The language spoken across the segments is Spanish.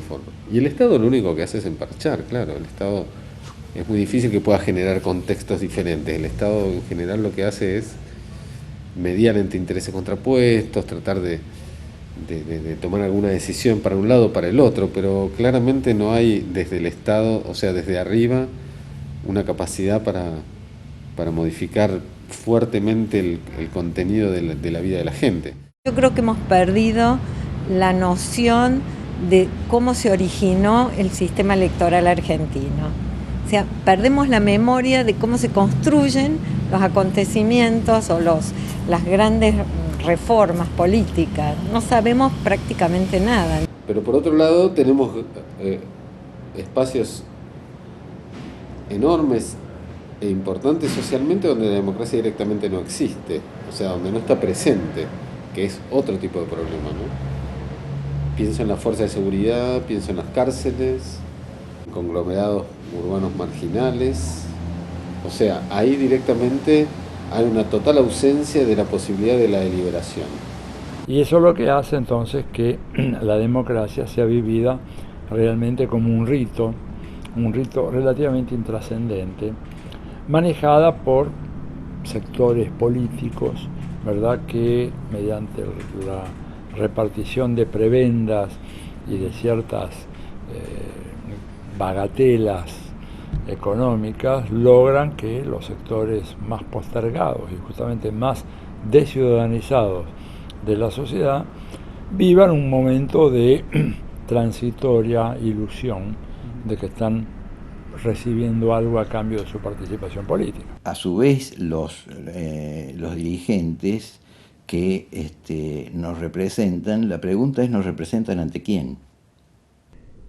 forma. Y el Estado lo único que hace es emparchar, claro. El Estado es muy difícil que pueda generar contextos diferentes. El Estado en general lo que hace es mediar entre intereses contrapuestos, tratar de tomar alguna decisión para un lado o para el otro, pero claramente no hay desde el Estado, o sea, desde arriba, una capacidad para modificar fuertemente el contenido de la vida de la gente. Yo creo que hemos perdido la noción de cómo se originó el sistema electoral argentino. O sea, perdemos la memoria de cómo se construyen los acontecimientos o las grandes reformas políticas. No sabemos prácticamente nada. Pero por otro lado tenemos espacios enormes e importantes socialmente donde la democracia directamente no existe, o sea, donde no está presente, que es otro tipo de problema, ¿no? Pienso en la fuerza de seguridad, pienso en las cárceles, en conglomerados urbanos marginales, o sea, ahí directamente hay una total ausencia de la posibilidad de la deliberación. Y eso es lo que hace entonces que la democracia sea vivida realmente como un rito relativamente intrascendente, manejada por sectores políticos, ¿verdad?, que mediante la repartición de prebendas y de ciertas bagatelas económicas logran que los sectores más postergados y justamente más desciudadanizados de la sociedad vivan un momento de transitoria ilusión de que están recibiendo algo a cambio de su participación política. A su vez, los dirigentes que nos representan, la pregunta es, ¿nos representan ante quién?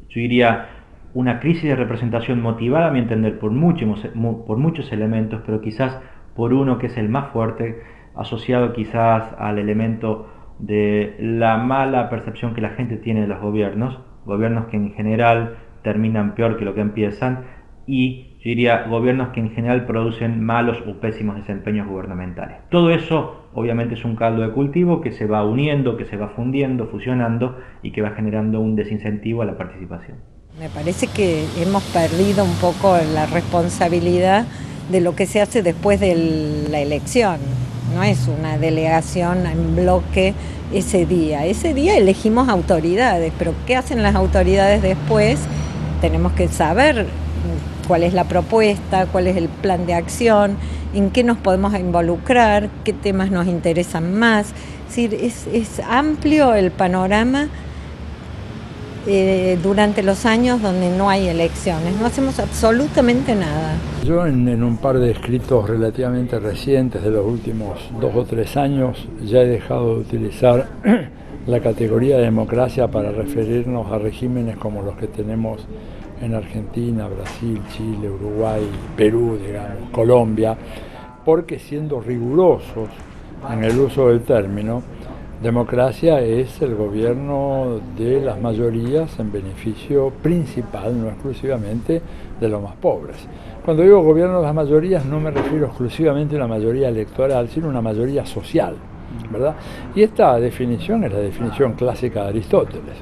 Yo diría una crisis de representación motivada, a mi entender, por muchos elementos, pero quizás por uno que es el más fuerte, asociado quizás al elemento de la mala percepción que la gente tiene de los gobiernos que en general terminan peor que lo que empiezan, y yo diría gobiernos que en general producen malos o pésimos desempeños gubernamentales. Todo eso obviamente es un caldo de cultivo que se va uniendo, que se va fundiendo, fusionando y que va generando un desincentivo a la participación. Me parece que hemos perdido un poco la responsabilidad de lo que se hace después de la elección. No es una delegación en bloque ese día. Ese día elegimos autoridades, pero ¿qué hacen las autoridades después? Tenemos que saber cuál es la propuesta, cuál es el plan de acción, en qué nos podemos involucrar, qué temas nos interesan más. Es decir, es amplio el panorama durante los años donde no hay elecciones, no hacemos absolutamente nada. Yo en un par de escritos relativamente recientes de los últimos 2 o 3 años ya he dejado de utilizar la categoría de democracia para referirnos a regímenes como los que tenemos en Argentina, Brasil, Chile, Uruguay, Perú, digamos, Colombia, porque siendo rigurosos en el uso del término, democracia es el gobierno de las mayorías en beneficio principal, no exclusivamente de los más pobres. Cuando digo gobierno de las mayorías no me refiero exclusivamente a una mayoría electoral, sino una mayoría social, ¿verdad? Y esta definición es la definición clásica de Aristóteles,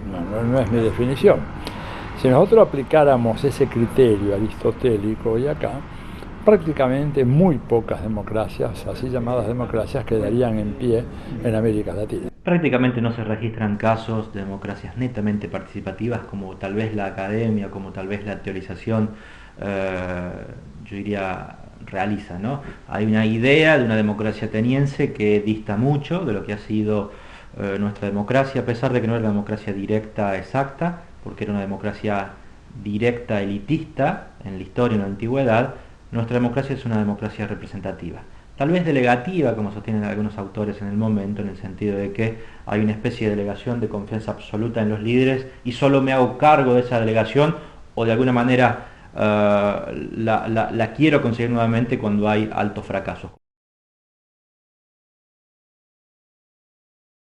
no es mi definición. Si nosotros aplicáramos ese criterio aristotélico hoy acá, prácticamente muy pocas democracias, así llamadas democracias, quedarían en pie en América Latina. Prácticamente no se registran casos de democracias netamente participativas como tal vez la academia, como tal vez la teorización, yo diría, realiza, ¿no? Hay una idea de una democracia ateniense que dista mucho de lo que ha sido nuestra democracia, a pesar de que no era una democracia directa exacta, porque era una democracia directa elitista en la historia, en la antigüedad. Nuestra democracia es una democracia representativa, tal vez delegativa, como sostienen algunos autores en el momento, en el sentido de que hay una especie de delegación de confianza absoluta en los líderes y solo me hago cargo de esa delegación o de alguna manera la quiero conseguir nuevamente cuando hay altos fracasos.